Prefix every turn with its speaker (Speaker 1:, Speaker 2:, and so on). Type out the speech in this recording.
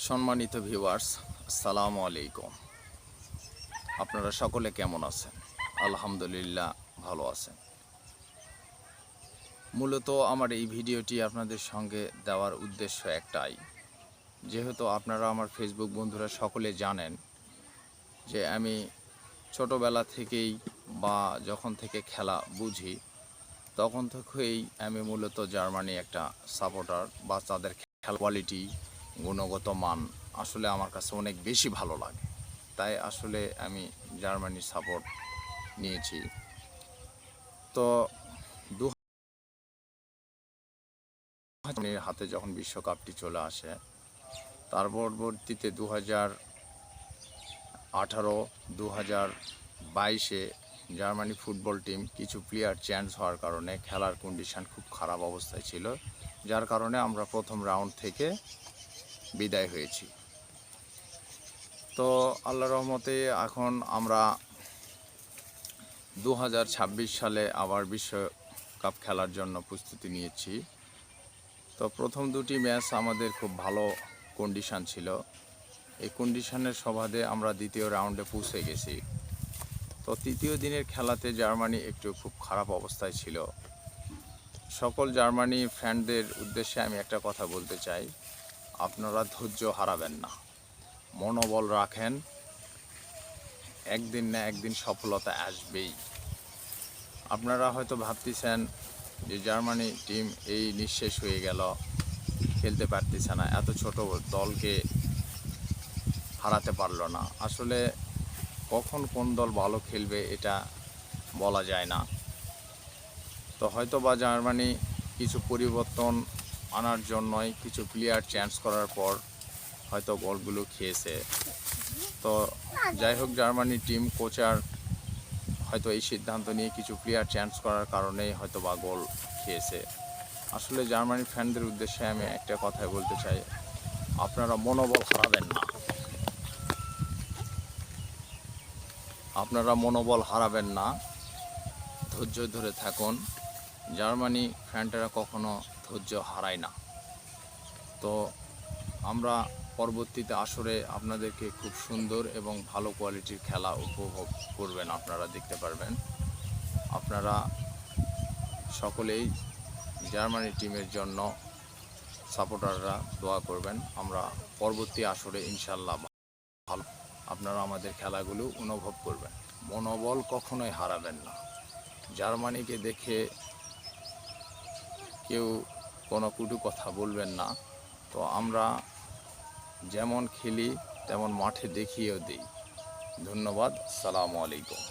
Speaker 1: সম্মানিত ভিউয়ার্স, আসসালামু আলাইকুম। আপনারা সকলে কেমন আছেন? আলহামদুলিল্লাহ ভালো আছেন। মূলত আমার এই ভিডিওটি আপনাদের সঙ্গে দেওয়ার উদ্দেশ্য একটাই, যেহেতু আপনারা আমার ফেসবুক বন্ধুরা সকলে জানেন যে আমি ছোটোবেলা থেকেই বা যখন থেকে খেলা বুঝি তখন থেকেই আমি মূলত জার্মানি একটা সাপোর্টার, বা তাদের খেলা কোয়ালিটি, গুণগত মান আসলে আমার কাছে অনেক বেশি ভালো লাগে। তাই আসলে আমি জার্মানির সাপোর্ট নিয়েছি। তো হাতে যখন বিশ্বকাপটি চলে আসে, তার পরবর্তীতে 2018, 2022-এ জার্মানি ফুটবল টিম কিছু প্লেয়ার চেঞ্জ হওয়ার কারণে খেলার কন্ডিশন খুব খারাপ অবস্থায় ছিল, যার কারণে আমরা প্রথম রাউন্ড থেকে বিদায় হয়েছি। তো আল্লাহর রহমতে এখন আমরা 2026 সালে আবার বিশ্বকাপ খেলার জন্য প্রস্তুতি নিয়েছি। তো প্রথম দুটি ম্যাচ আমাদের খুব ভালো কন্ডিশন ছিল। এই কন্ডিশনের সুবাদে আমরা দ্বিতীয় রাউন্ডে পৌঁছে গেছি। তো তৃতীয় দিনের খেলাতে জার্মানি একটু খুব খারাপ অবস্থায় ছিল। সকল জার্মানি ফ্যানদের উদ্দেশ্যে আমি একটা কথা বলতে চাই, আপনারা ধৈর্য হারাবেন না, মনোবল রাখেন, একদিন না একদিন সফলতা আসবেই। আপনারা হয়তো ভাবতেছেন যে জার্মানি টিম এই নিঃশেষ হয়ে গেল, খেলতে পারতেছে না, এত ছোট দলকে হারাতে পারলো না। আসলে কখন কোন দল ভালো খেলবে এটা বলা যায় না। তো হয়তো বা জার্মানি কিছু পরিবর্তন আনার জন্যই কিছু প্লেয়ার চেঞ্জ করার পর হয়তো গোলগুলো খেয়েছে। তো যাই হোক, জার্মানি টিম কোচার হয়তো এই সিদ্ধান্ত নিয়ে কিছু প্লেয়ার চেঞ্জ করার কারণেই হয়তো বা গোল খেয়েছে। আসলে জার্মানি ফ্যানদের উদ্দেশ্যে আমি একটা কথাই বলতে চাই, আপনারা মনোবল হারাবেন না, ধৈর্য ধরে থাকুন। জার্মানি ফ্যানরা কখনো ধৈর্য হারায় না। তো আমরা পরবর্তীতে আসরে আপনাদেরকে খুব সুন্দর এবং ভালো কোয়ালিটির খেলা উপভোগ করবেন, আপনারা দেখতে পারবেন। আপনারা সকলেই জার্মানি টিমের জন্য সাপোর্টাররা দোয়া করবেন। আমরা পরবর্তী আসরে ইনশাল্লাহ ভালো আপনারা আমাদের খেলাগুলো অনুভব করবেন। মনোবল কখনোই হারাবেন না। জার্মানিকে দেখে কেউ কোনো কটু কথা বলবেন না। তো আমরা যেমন খেলি তেমন মাঠে দেখিয়েও দিই। ধন্যবাদ। আসসালামু আলাইকুম।